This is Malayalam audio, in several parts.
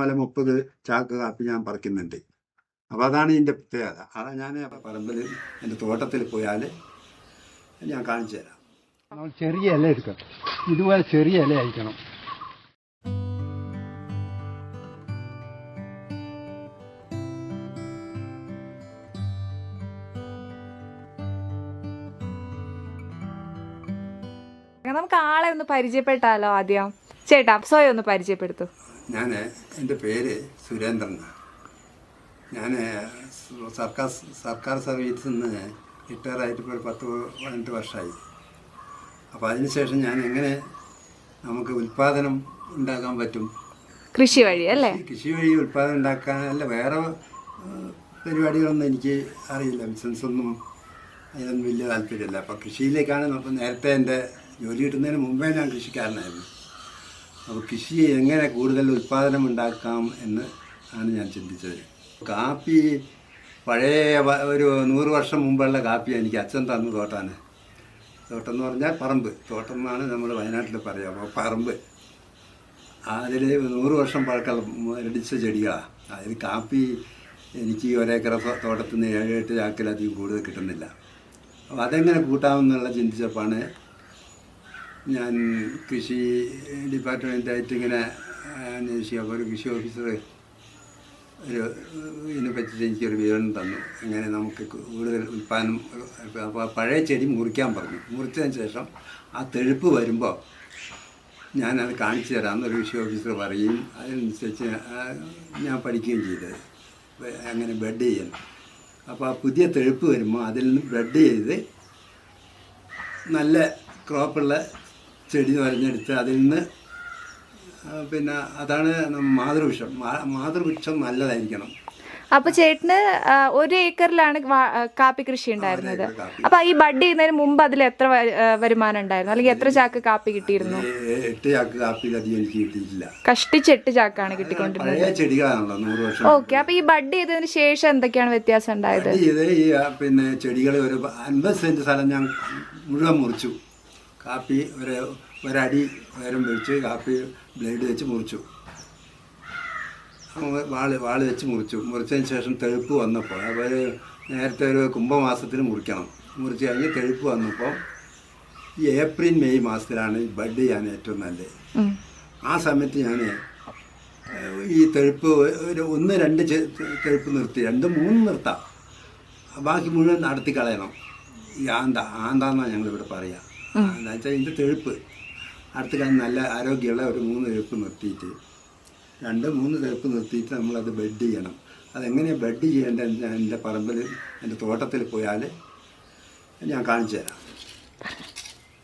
30 ചാക്ക് കാപ്പി ഞാൻ പറിക്കുന്നുണ്ട്. അപ്പോൾ അതാണ് ഇതിൻ്റെ പ്രത്യേകത. അതാണ് ഞാൻ പറമ്പിൽ എൻ്റെ തോട്ടത്തിൽ പോയാൽ ഞാൻ കാണിച്ചു തരാം. നമ്മൾ ചെറിയ ഇല എടുക്കണം, ഇതുപോലെ ചെറിയ ഇല അയക്കണം. നമുക്ക് ആളെ ഒന്ന് പരിചയപ്പെട്ടാലോ? ആദ്യം ചേട്ടാ സ്വയം ഒന്ന് പരിചയപ്പെടുത്തു. ഞാൻ എൻ്റെ പേര് സുരേന്ദ്രൻ. ഞാൻ സർക്കാർ സർവീസിൽ നിന്ന് റിട്ടയറായിട്ട് ഇപ്പോൾ 10-12 വർഷമായി. അപ്പോൾ അതിനുശേഷം ഞാൻ എങ്ങനെ നമുക്ക് ഉൽപ്പാദനം ഉണ്ടാക്കാൻ പറ്റും, കൃഷി വഴി അല്ലേ? കൃഷി വഴി ഉൽപ്പാദനം ഉണ്ടാക്കാനല്ല, വേറെ പരിപാടികളൊന്നും എനിക്ക് അറിയില്ല. ബിസിനസ്സൊന്നും അതിനൊന്നും വലിയ താല്പര്യമില്ല. അപ്പോൾ കൃഷിയിലേക്കാണ് നമുക്ക് നേരത്തെ എൻ്റെ ജോലി കിട്ടുന്നതിന് മുമ്പേ ഞാൻ കൃഷിക്കാരനായിരുന്നു. അപ്പോൾ കൃഷി എങ്ങനെ കൂടുതൽ ഉൽപ്പാദനം ഉണ്ടാക്കാം എന്ന് ആണ് ഞാൻ ചിന്തിച്ചത്. കാപ്പി പഴയ ഒരു 100 വർഷം മുമ്പുള്ള കാപ്പി എനിക്ക് അച്ഛൻ തന്നു തോട്ടാണ്. തോട്ടം എന്ന് പറഞ്ഞാൽ പറമ്പ്, തോട്ടം എന്നാണ് നമ്മൾ വയനാട്ടിൽ പറയുക. അപ്പോൾ പറമ്പ് അതിൽ 100 വർഷം പഴക്കമുള്ള ഇടിച്ച ചെടികളാണ്. അതിൽ കാപ്പി എനിക്ക് ഒരേക്കർ തോട്ടത്തിൽ നിന്ന് 7-8 ചാക്കിലധികം കൂടുതൽ കിട്ടുന്നില്ല. അപ്പോൾ അതെങ്ങനെ കൂട്ടാമെന്നുള്ള ചിന്തിച്ചപ്പോഴാണ് ഞാൻ കൃഷി ഡിപ്പാർട്ട്മെൻറ്റായിട്ട് ഇങ്ങനെ അന്വേഷിക്കുക. ഒരു കൃഷി ഓഫീസർ ഇതിനെപ്പറ്റി എനിക്കൊരു വിവരണം തന്നു, എങ്ങനെ നമുക്ക് കൂടുതൽ ഉൽപ്പാദനം. അപ്പോൾ പഴയ ചെടി മുറിക്കാൻ പറഞ്ഞു. മുറിച്ചതിന് ശേഷം ആ തെഴുപ്പ് വരുമ്പോൾ ഞാനത് കാണിച്ചു തരാമെന്നൊരു കൃഷി ഓഫീസർ പറയും. അതിനനുസരിച്ച് ഞാൻ പഠിക്കുകയും ചെയ്തത് അങ്ങനെ ബെഡ് ചെയ്യാൻ. അപ്പോൾ ആ പുതിയ തെഴുപ്പ് വരുമ്പോൾ അതിൽ നിന്ന് ബെഡ് ചെയ്ത് നല്ല ക്രോപ്പുള്ള ചെടി വരഞ്ഞെടുത്ത് അതിൽ നിന്ന് പിന്നെ അതാണ് മാതൃവൃക്ഷം. മാതൃവൃക്ഷം നല്ലതായിരിക്കണം. അപ്പൊ ചേട്ടന് 1 ഏക്കറിലാണ് കാപ്പി കൃഷി ഉണ്ടായിരുന്നത്. അപ്പൊ ഈ ബഡ് ചെയ്യുന്നതിന് മുമ്പ് അതിൽ എത്ര വരുമാനം ഉണ്ടായിരുന്നു, അല്ലെങ്കിൽ എത്ര ചാക്ക് കാപ്പി കിട്ടിയിരുന്നു? 8 ചാക്ക് കാപ്പി അധികം എനിക്ക് കിട്ടിയിട്ടില്ല. കഷ്ടിച്ച് 8 ചാക്കാണ് കിട്ടിക്കൊണ്ടിരുന്നത്. ചെടികളാണല്ലോ 100 വർഷം. ഓക്കെ. അപ്പൊ ഈ ബഡ് ചെയ്തതിന് ശേഷം എന്തൊക്കെയാണ് വ്യത്യാസം ഉണ്ടായത്? ഈ പിന്നെ ചെടികൾ ഒരു 50 സെന്റ് സ്ഥലം ഞാൻ മുഴുവൻ മുറിച്ചു. കാപ്പി ഒരടി ഉയരം വെച്ച് കാപ്പി ബ്ലേഡ് വെച്ച് മുറിച്ചു. വാള് വെച്ച് മുറിച്ചതിന് ശേഷം തെഴുപ്പ് വന്നപ്പോൾ, അപ്പോൾ നേരത്തെ ഒരു കുംഭമാസത്തിൽ മുറിക്കണം. മുറിച്ച് കഴിഞ്ഞ് തെഴുപ്പ് വന്നപ്പോൾ ഈ ഏപ്രിൽ മെയ് മാസത്തിലാണ് ഈ ബഡ് ചെയ്യാൻ ഏറ്റവും നല്ലത്. ആ സമയത്ത് ഞാൻ ഈ തെഴുപ്പ് ഒരു 1-2 തെഴുപ്പ് നിർത്തി, 2-3 നിർത്താം, ബാക്കി മുഴുവൻ നടത്തി കളയണം. ഈ ആന്താന്നാണ് ഞങ്ങളിവിടെ പറയുക. എന്താ വെച്ചാൽ ഇതിൻ്റെ തെഴുപ്പ് അടുത്ത് കഴിഞ്ഞ് നല്ല ആരോഗ്യമുള്ള ഒരു 3 തെഴുപ്പ് നിർത്തിയിട്ട് 2-3 തെഴുപ്പ് നിർത്തിയിട്ട് നമ്മളത് ബെഡ് ചെയ്യണം. അതെങ്ങനെയാണ് ബെഡ് ചെയ്യേണ്ടത് ഞാൻ എൻ്റെ പറമ്പിൽ എൻ്റെ തോട്ടത്തിൽ പോയാൽ ഞാൻ കാണിച്ചു തരാം.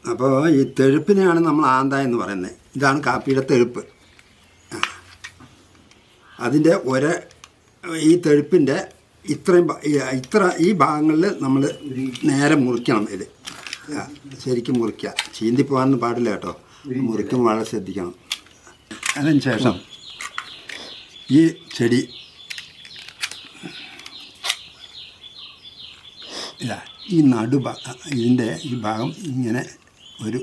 അപ്പോൾ ഈ തെഴുപ്പിനെയാണ് നമ്മൾ ആന്ത എന്ന് പറയുന്നത്. ഇതാണ് കാപ്പിയുടെ തെഴുപ്പ്. അതിൻ്റെ ഈ തെഴുപ്പിൻ്റെ ഈ ഭാഗങ്ങളിൽ നമ്മൾ നേരെ മുറിക്കണം. ഇത് ശരിക്കും മുറിക്കുക, ചീന്തി പോകാനൊന്നും പാടില്ല കേട്ടോ. മുറിക്കുമ്പോൾ വളരെ ശ്രദ്ധിക്കണം. അതിന് ശേഷം ഈ ചെടി ഈ ഇതിൻ്റെ ഈ ഭാഗം ഇങ്ങനെ ഒരു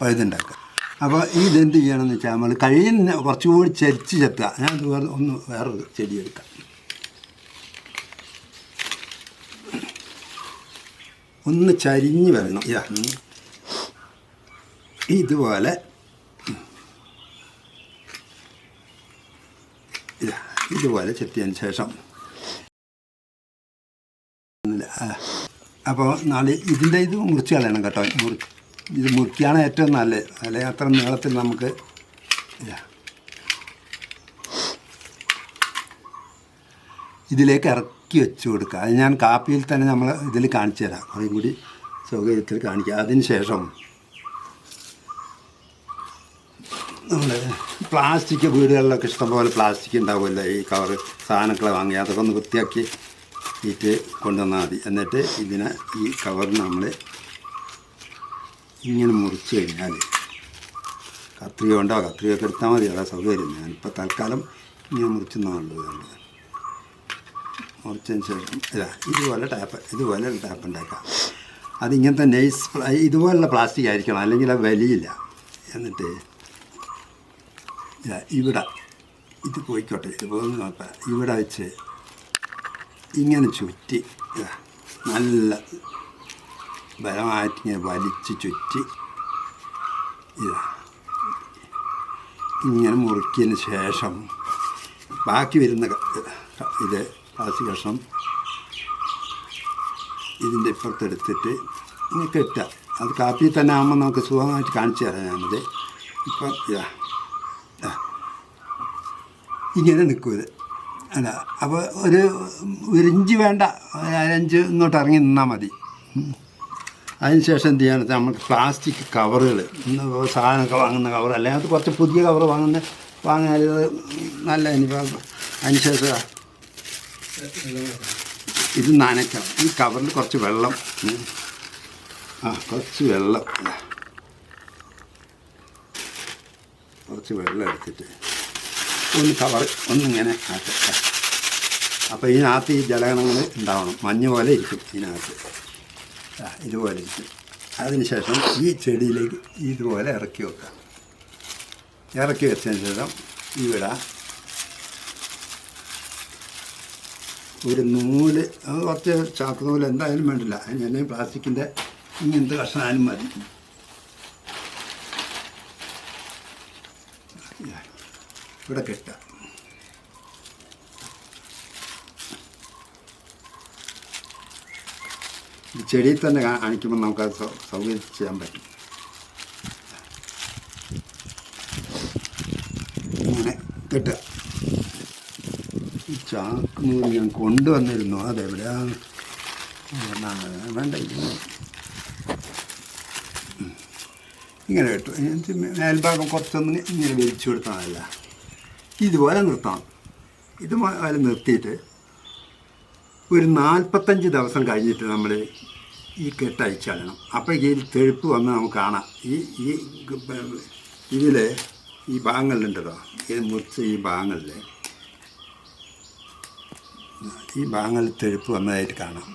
പഴുതുണ്ടാക്കുക. അപ്പോൾ ഇതെന്ത് ചെയ്യണമെന്ന് വെച്ചാൽ നമ്മൾ കഴിയുന്ന കുറച്ചുകൂടി ചരിച്ച് ചെത്തുക. ഞാൻ വേറൊരു ചെടി എടുക്കാം. ഒന്ന് ചരിഞ്ഞ് വരണം. ഇതുപോലെ ചെത്തിയതിന് ശേഷം അപ്പോൾ ഇതിൻ്റെ ഇത് മുറിച്ച് കളയണം കേട്ടോ. ഇത് മുറിക്കുകയാണ് ഏറ്റവും നല്ലത്. അല്ലെങ്കിൽ അത്ര നീളത്തിൽ നമുക്ക് ഇതിലേക്ക് ഇറക്കി വെച്ച് കൊടുക്കുക. അത് ഞാൻ കാപ്പിയിൽ തന്നെ നമ്മൾ ഇതിൽ കാണിച്ചു തരാം, കുറേ കൂടി സൗകര്യത്തിൽ കാണിക്കുക. അതിന് ശേഷം നമ്മൾ പ്ലാസ്റ്റിക്, വീടുകളിലൊക്കെ ഇഷ്ടംപോലെ പ്ലാസ്റ്റിക് ഉണ്ടാവുമല്ലോ, ഈ കവർ സാധനങ്ങൾ വാങ്ങി അതൊക്കെ ഒന്ന് വൃത്തിയാക്കി ഇട്ട് കൊണ്ടുവന്നാൽ മതി. എന്നിട്ട് ഈ കവറിന് നമ്മൾ ഇങ്ങനെ മുറിച്ച് കഴിഞ്ഞാൽ കത്രികയൊക്കെ എടുത്താൽ മതി, അതാ സൗകര്യം. ഞാനിപ്പോൾ തൽക്കാലം ഇങ്ങനെ മുറിച്ചെന്നുള്ളൂ. മുറിച്ചതിന് ശേഷം ഇതുപോലെ ടാപ്പ് ഉണ്ടാക്കാം. അതിങ്ങനത്തെ നൈസ് ഇതുപോലുള്ള പ്ലാസ്റ്റിക് ആയിരിക്കണം, അല്ലെങ്കിൽ അത് വലിയില്ല. എന്നിട്ട് ഇവിടെ ഇത് പോയിക്കോട്ടെ, ഇത് പോകുന്ന നോക്കാം. ഇവിടെ വെച്ച് ഇങ്ങനെ ചുറ്റി നല്ല ബലമായിട്ട് ഇങ്ങനെ വലിച്ച് ചുറ്റി ഇങ്ങനെ മുറുക്കിയതിന് ശേഷം ബാക്കി വരുന്ന ഇത് പ്ലാസ്റ്റിക് കഷ്ണം ഇതിൻ്റെ ഇപ്പുറത്തെടുത്തിട്ട് ഇങ്ങനെ കെട്ടുക. അത് കാപ്പിയിൽ തന്നെ ആകുമ്പോൾ നമുക്ക് സുഖമായിട്ട് കാണിച്ചു തരാം ഞാനത്. ഇപ്പം ഇങ്ങനെ നിൽക്കും ഇത്. അല്ല, അപ്പോൾ ഒരു ഇഞ്ച് വേണ്ട, അരഞ്ച് ഇങ്ങോട്ട് ഇറങ്ങി നിന്നാൽ മതി. അതിനുശേഷം എന്ത് ചെയ്യാന്ന് വെച്ചാൽ നമുക്ക് പ്ലാസ്റ്റിക് കവറുകൾ, സാധനമൊക്കെ വാങ്ങുന്ന കവർ, അല്ലെങ്കിൽ അത് കുറച്ച് പുതിയ കവർ വാങ്ങിയാൽ നല്ല അനുഭവം. അതിനുശേഷം ഇത് നനയ്ക്കണം. ഈ കവറിൽ കുറച്ച് വെള്ളം, കുറച്ച് വെള്ളം എടുത്തിട്ട് കവർ ഒന്നിങ്ങനെ ആക്കുക. അപ്പോൾ ഇതിനകത്ത് ഈ ജലഗണങ്ങൾ ഉണ്ടാവണം, മഞ്ഞ പോലെ ഇരിക്കും ഇതിനകത്ത്, ഇതുപോലെ ഇരിക്കും. അതിനുശേഷം ഈ ചെടിയിലേക്ക് ഇതുപോലെ ഇറക്കി വെക്കാം. ഇറക്കി വെച്ചതിന് ശേഷം ഇവിടെ ഒരു നൂല്, അത് കുറച്ച് ചാക്ക് നൂല് എന്തായാലും വേണ്ടില്ല, അതിന് പ്ലാസ്റ്റിക്കിൻ്റെ ഇങ്ങനത്തെ കഷ്ണമായാലും മതി. ഇവിടെ കെട്ടുക. ഈ ചെടിയിൽ തന്നെ കാണിക്കുമ്പോൾ നമുക്കത് സൗകര്യം ചെയ്യാൻ പറ്റും. ഇങ്ങനെ കെട്ടുക. ഈ ചാക്ക് നൂല് ഞാൻ കൊണ്ടുവന്നിരുന്നു, അതെവിടെയാണ് വേണ്ട, ഇങ്ങനെ കെട്ടു. മേൽഭാഗം കുറച്ചൊന്ന് ഇങ്ങനെ വലിച്ചു കൊടുത്താൽ ഇതുപോലെ നിർത്തണം. ഇതുപോലെ നിർത്തിയിട്ട് ഒരു 45 ദിവസം കഴിഞ്ഞിട്ട് നമ്മൾ ഈ കെട്ട് അയച്ചാടണം. അപ്പോൾ ഈ തെഴുപ്പ് വന്ന് നമുക്ക് കാണാം. ഇതിൽ ഈ ഭാഗങ്ങളിലുണ്ടല്ലോ, ഇത് മുറിച്ച് ഈ ഭാഗങ്ങളിൽ തെഴുപ്പ് വന്നതായിട്ട് കാണാം.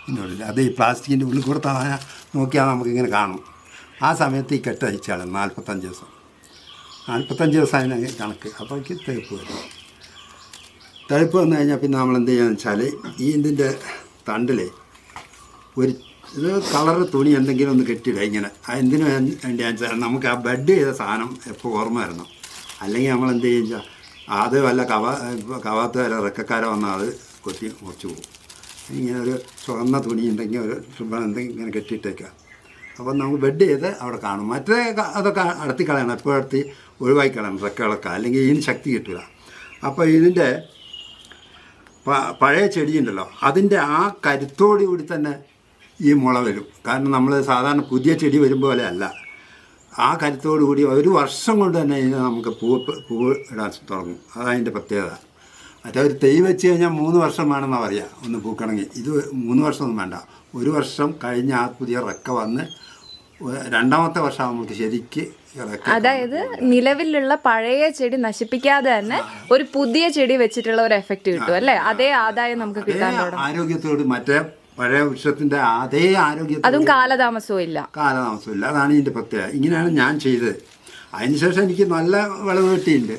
ഇതിനുള്ളിൽ അത് ഈ പ്ലാസ്റ്റിക്കിൻ്റെ ഉള്ളിൽ കൂടെ നോക്കിയാൽ നമുക്കിങ്ങനെ കാണും. ആ സമയത്ത് ഈ കെട്ട് അയച്ചാടണം 45 ദിവസം. 45 ദിവസം അതിന് കണക്ക്. അപ്പോൾ എനിക്ക് തെഴുപ്പ് വരും. തെഴുപ്പ് വന്നു കഴിഞ്ഞാൽ പിന്നെ നമ്മൾ എന്ത് ചെയ്യുകയെന്ന് വെച്ചാൽ ഇതിൻ്റെ തണ്ടിൽ ഇത് കളറ് തുണി എന്തെങ്കിലും ഒന്ന് കെട്ടിയിടുക ഇങ്ങനെ. എന്തിനു വേണ്ടിയാണെന്ന് വെച്ചാൽ നമുക്ക് ആ ബെഡ് ചെയ്ത സാധനം എപ്പോൾ ഓർമ്മ വരണം. അല്ലെങ്കിൽ നമ്മൾ എന്ത് ചെയ്യുക വെച്ചാൽ അത് വല്ല കവാത്തുകാരോ റെക്കക്കാരോ വന്നാൽ അത് കൊത്തി മുറിച്ച് പോകും. ഇങ്ങനെ ഒരു ചുവന്ന തുണി ഉണ്ടെങ്കിൽ ഒരു റിബൺ എന്തെങ്കിലും ഇങ്ങനെ കെട്ടിയിട്ടേക്കുക. അപ്പം നമുക്ക് ബെഡ് ചെയ്ത് അവിടെ കാണും. മറ്റേ അതൊക്കെ അടത്തി കളയണം, എപ്പോഴും അടത്തി ഒഴിവാക്കി കളയണം റെക്കകളൊക്കെ, അല്ലെങ്കിൽ ഇതിന് ശക്തി കിട്ടുക. അപ്പോൾ ഇതിൻ്റെ പഴയ ചെടിയുണ്ടല്ലോ, അതിൻ്റെ ആ കരുത്തോടുകൂടി തന്നെ ഈ മുള വരും. കാരണം നമ്മൾ സാധാരണ പുതിയ ചെടി വരും പോലെ അല്ല, ആ കരുത്തോടുകൂടി 1 വർഷം കൊണ്ട് തന്നെ ഇതിന് നമുക്ക് പൂവ് ഇടാൻ തുടങ്ങും. അതതിൻ്റെ പ്രത്യേകത. മറ്റേ ഒരു തൈ വെച്ച് കഴിഞ്ഞാൽ 3 വർഷം വേണമെന്നാണ് പറയുക ഒന്ന് പൂക്കണമെങ്കിൽ. ഇത് 3 വർഷമൊന്നും വേണ്ട, 1 വർഷം കഴിഞ്ഞ് ആ പുതിയ റെക്ക വന്ന് 2ാമത്തെ വർഷം നമുക്ക് ശരിക്ക്. അതായത് നിലവിലുള്ള പഴയ ചെടി നശിപ്പിക്കാതെ തന്നെ ഒരു പുതിയ ചെടി വെച്ചിട്ടുള്ള ഒരു എഫക്റ്റ് കിട്ടും അല്ലേ? അതേ ആദായം നമുക്ക് കിട്ടാൻ തുടങ്ങും. ആരോഗ്യത്തോട് മറ്റേ പഴയ വൃക്ഷത്തിൻ്റെ അതേ ആരോഗ്യം, അതും കാലതാമസവും ഇല്ല. അതാണ് ഇതിൻ്റെ പ്രത്യേകത. ഇങ്ങനെയാണ് ഞാൻ ചെയ്തത്. അതിനുശേഷം എനിക്ക് നല്ല വിളവ് കിട്ടിയിട്ടുണ്ട്.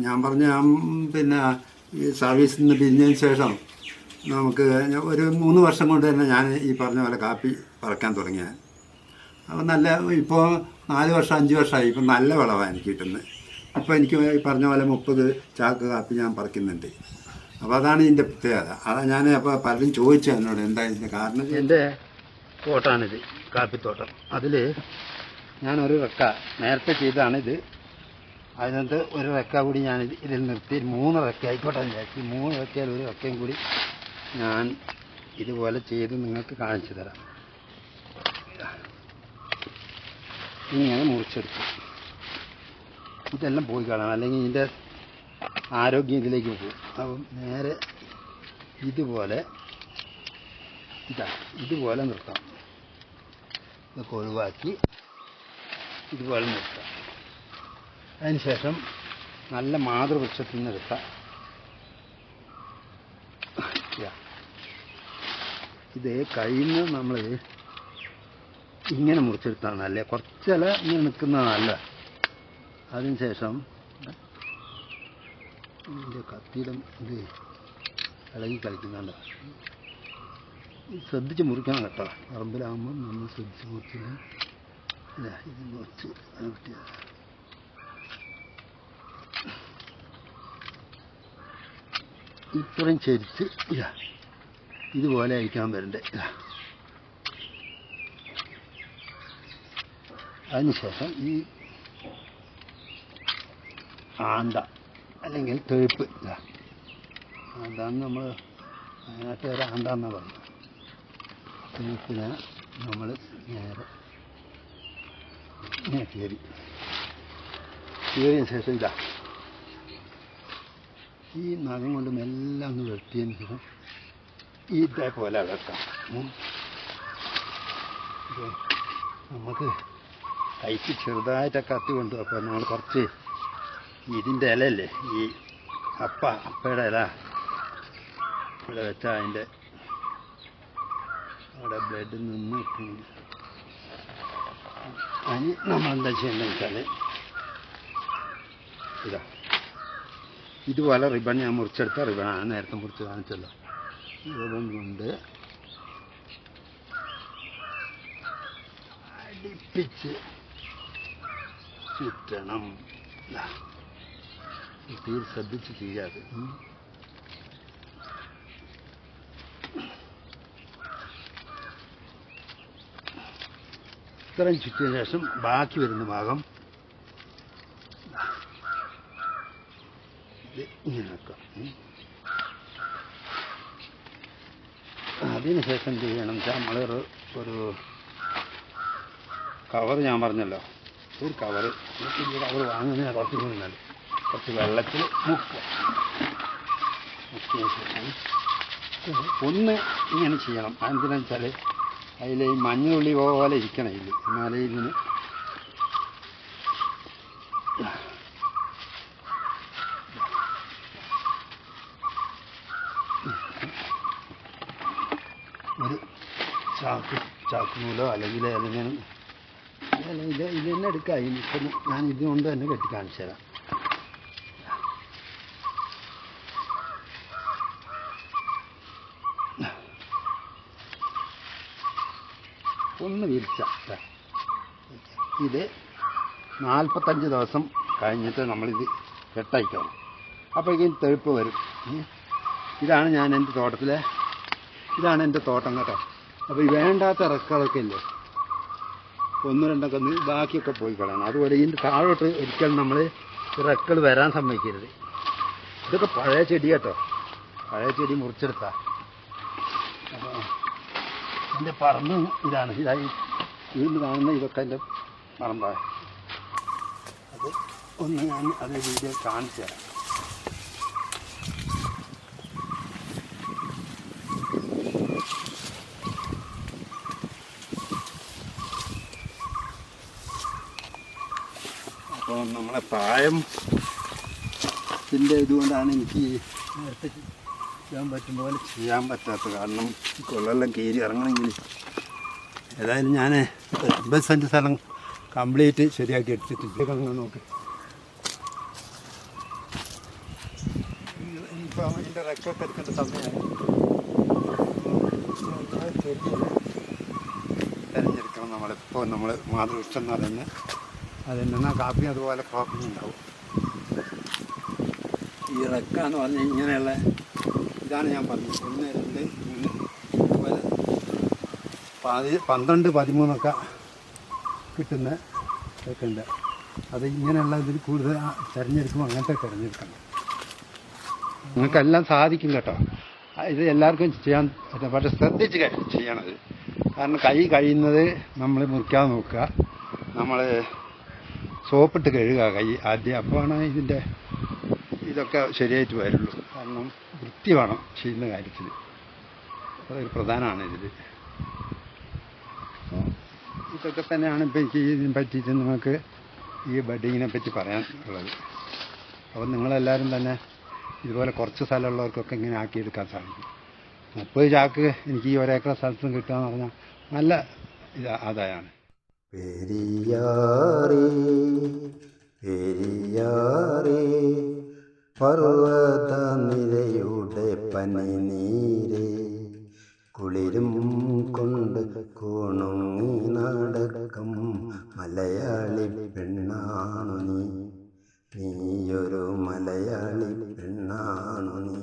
ഞാൻ പറഞ്ഞ പിന്നെ ഈ സർവീസിൽ നിന്ന് പിരിഞ്ഞതിന് ശേഷം നമുക്ക് ഒരു 3 വർഷം കൊണ്ട് തന്നെ ഞാൻ ഈ പറഞ്ഞ പോലെ കാപ്പി പറിക്കാൻ തുടങ്ങിയ. അപ്പോൾ നല്ല, ഇപ്പോൾ 4 വർഷം 5 വർഷമായി, ഇപ്പം നല്ല വിളവാണ് എനിക്ക് കിട്ടുന്നത്. ഇപ്പോൾ എനിക്ക് ഈ പറഞ്ഞ പോലെ 30 ചാക്ക് കാപ്പി ഞാൻ പറിക്കുന്നുണ്ട്. അപ്പോൾ അതാണ് ഇതിൻ്റെ പ്രത്യേകത. അതാണ് ഞാൻ അപ്പോൾ പലരും ചോദിച്ചു എന്നോട് എന്താ ഇതിൻ്റെ കാരണം. എൻ്റെ തോട്ടമാണിത്, കാപ്പിത്തോട്ടം. അതിൽ ഞാനൊരു റെക്ക നേരത്തെ ചെയ്താണിത്. അതിനകത്ത് ഒരു റെക്ക കൂടി ഞാൻ ഇതിൽ നിർത്തി 3 റെക്ക ആയിക്കോട്ടെ വിചാരിച്ചു. 3 റെക്കയിൽ ഒരു റെക്കയും കൂടി ഞാൻ ഇതുപോലെ ചെയ്ത് നിങ്ങൾക്ക് കാണിച്ചു തരാം. ഇങ്ങനെ മുറിച്ചെടുക്കും. ഇതെല്ലാം പോയി കാണാം, അല്ലെങ്കിൽ ഇതിൻ്റെ ആരോഗ്യം ഇതിലേക്ക് പോകും. അപ്പം നേരെ ഇതുപോലെ ഇതുപോലെ നിർത്താം. ഇതൊക്കെ ഒഴിവാക്കി ഇതുപോലെ നിർത്താം. അതിനുശേഷം നല്ല മാതൃവൃക്ഷത്തിൽ നിന്ന് എടുക്കാം. ഇത് കഴിയുന്ന നമ്മൾ ഇങ്ങനെ മുറിച്ചെടുത്താണ് നല്ലത്. കുറച്ചല ഇങ്ങനെ നിൽക്കുന്നതാണ് നല്ലത്. അതിനുശേഷം ഇതിൻ്റെ കത്തിയിലും ഇത് ഇളകി കളിക്കുന്നുണ്ട്. ശ്രദ്ധിച്ച് മുറിക്കണം കേട്ടോ. പറമ്പിലാകുമ്പം നമ്മൾ ശ്രദ്ധിച്ച് മുറിച്ചില്ല. ഇത് മുറിച്ച് കിട്ടിയത് ഇത്രയും ചെരിച്ച് ഇതുപോലെ അയക്കാൻ വരണ്ടേ. അതിനുശേഷം ഈ ആണ്ട അല്ലെങ്കിൽ തെഴുപ്പ് ആണ്ടാന്ന് നമ്മൾ അതിനകത്ത് ആണ്ടാന്നാണ് പറയുന്നത്. തെഴുപ്പിനെ നമ്മൾ നേരെ ഇങ്ങനെ കയറിയതിന് ശേഷം ഈ നഖം കൊണ്ട് മെല്ലെ ഒന്ന് വെട്ടിയതിന് ശേഷം ഇതേപോലെ വെക്കാം. നമുക്ക് കൈക്ക് ചെറുതായിട്ടൊക്കെ കത്തി കൊണ്ടു. അപ്പോൾ നമ്മൾ കുറച്ച് ഇതിൻ്റെ ഇലയല്ലേ, ഈ അപ്പയുടെ ഇല ഇവിടെ വെച്ചാൽ അതിൻ്റെ അവിടെ ബ്ലഡ് നിന്ന് അതിന് നമ്മളെന്താ ചെയ്യേണ്ടതെന്ന് വെച്ചാൽ ഇതുപോലെ റിബൺ ഞാൻ മുറിച്ചെടുത്ത റിബണാണ്, നേരത്തെ മുറിച്ച് കാണിച്ചല്ലോ. റിബൺ കൊണ്ട് അടുപ്പിച്ച് ചുറ്റണം. തീരെ ശ്രദ്ധിച്ച് ചെയ്യാതെ. ഇത്രയും ചുറ്റിയ ശേഷം ബാക്കി വരുന്ന ഭാഗം ഇങ്ങനെ വെക്കാം. അതിനുശേഷം എന്ത് ചെയ്യണം വെച്ചാൽ നമ്മളൊരു കവർ, ഞാൻ പറഞ്ഞല്ലോ, ഒരു കവർ വാങ്ങുന്നതിന് കുറച്ച് വെള്ളത്തിൽ മുക്കുക. മുക്കിയ ശേഷം ഒന്ന് ഇങ്ങനെ ചെയ്യണം. അതെന്തിനാ വെച്ചാൽ അതിൽ ഈ മഞ്ഞുള്ളി പോലെ ഇരിക്കണം. ഇതിൽ എന്നാലേ ഇതിന് ഒരു ചാക്കുനൂലോ അല്ലെങ്കിൽ ഏതെങ്കിലും ഇത് തന്നെ എടുക്കാം. ഇപ്പം ഞാൻ ഇതുകൊണ്ട് തന്നെ കെട്ടി കാണിച്ചു തരാം. ഒന്ന് വിരിച്ച ഇത് 45 ദിവസം കഴിഞ്ഞിട്ട് നമ്മളിത് കെട്ടയക്കണം. അപ്പോഴേക്കും തെഴുപ്പ് വരും. ഇതാണ് ഞാൻ എൻ്റെ തോട്ടത്തിലെ, ഇതാണ് എൻ്റെ തോട്ടം കേട്ടോ. അപ്പോൾ ഈ വേണ്ടാത്ത ഇറക്കളൊക്കെ ഇല്ലേ, ഒന്നും രണ്ടൊക്കെ ഒന്ന് ബാക്കിയൊക്കെ പോയി കളയണം. അതുപോലെ ഇതിൻ്റെ താഴോട്ട് ഒരിക്കലും നമ്മൾ ഇറക്കൾ വരാൻ സമ്മതിക്കരുത്. ഇതൊക്കെ പഴയ ചെടി കേട്ടോ, പഴയ ചെടി മുറിച്ചെടുത്താ. അപ്പോൾ എൻ്റെ പറമ്പ് ഇതാണ്. ഇതായി വീണ്ടും കാണുന്ന ഇതൊക്കെ എൻ്റെ പറമ്പാണ്. അത് ഒന്ന് ഞാൻ അതേ വീഡിയോ കാണിച്ചു തരാം. അപ്പോൾ നമ്മളെ പ്രായത്തിൻ്റെ ഇതുകൊണ്ടാണ് എനിക്ക് നേരത്തെ ചെയ്യാൻ പറ്റും പോലെ ചെയ്യാൻ പറ്റാത്തത്. കാരണം കൊള്ളെല്ലാം കയറി ഇറങ്ങണമെങ്കിൽ ഏതായാലും ഞാൻ 80 സെൻറ്റ് സ്ഥലം കംപ്ലീറ്റ് ശരിയാക്കി എടുത്തിട്ടുണ്ട്. നോക്ക്, ഇനിയിപ്പോൾ അതിൻ്റെ റെക്കൊക്കെ എടുക്കേണ്ട സമയമായി. തിരഞ്ഞെടുക്കണം നമ്മളിപ്പോൾ നമ്മൾ മാതൃവൃക്ഷം എന്ന് പറയുന്നത്. അതെന്നാ കാപ്പി അതുപോലെ ക്രോപ്പിംഗ് ഉണ്ടാവും. ഈ റെക്കാന്ന് പറഞ്ഞാൽ ഇങ്ങനെയുള്ള ഇതാണ് ഞാൻ പറഞ്ഞത്. 1, 2, 3 അതുപോലെ 12, 13 കിട്ടുന്ന ഒക്കെ ഉണ്ട്. അത് ഇങ്ങനെയുള്ള ഇതിൽ കൂടുതൽ തിരഞ്ഞെടുക്കുമ്പോൾ അങ്ങനത്തെ തിരഞ്ഞെടുക്കണം. നിങ്ങൾക്കെല്ലാം സാധിക്കും കേട്ടോ. ഇത് എല്ലാവർക്കും ചെയ്യാൻ പറ്റും, പക്ഷെ ശ്രദ്ധിച്ച് ചെയ്യണത്. കാരണം കൈ കഴിയുന്നത് നമ്മൾ മുറിക്കാതെ നോക്കുക. നമ്മൾ സോപ്പിട്ട് കഴുകുക കൈ ആദ്യം. അപ്പോഴാണ് ഇതിൻ്റെ ഇതൊക്കെ ശരിയായിട്ട് വരുള്ളൂ. കാരണം വൃത്തി വേണം ചെയ്യുന്ന കാര്യത്തിൽ, അതൊരു പ്രധാനമാണ് ഇതിൽ. ഇതൊക്കെ തന്നെയാണ് ഇപ്പോൾ എനിക്ക് ഇതിനെ പറ്റിയിട്ട് നിങ്ങൾക്ക് ഈ ബഡിങ്ങിനെ പറ്റി പറയാൻ ഉള്ളത്. അപ്പോൾ നിങ്ങളെല്ലാവരും തന്നെ ഇതുപോലെ കുറച്ച് സ്ഥലമുള്ളവർക്കൊക്കെ ഇങ്ങനെ ആക്കിയെടുക്കാൻ സാധിക്കും. 30 ചാക്ക് എനിക്ക് ഈ ഒരേക്കർ സ്ഥലത്തും കിട്ടുക എന്ന് പറഞ്ഞാൽ നല്ല ആദായമാണ്. പെരിയാറേ പെരിയാറേ പർവ്വതനിരയുടെ പനിനീരെ കുളിരും കൊണ്ട് കുണുങ്ങി നടക്കും മലയാളി പെണ്ണാണു നീ, നീയൊരു മലയാളി പെണ്ണാണു നീ.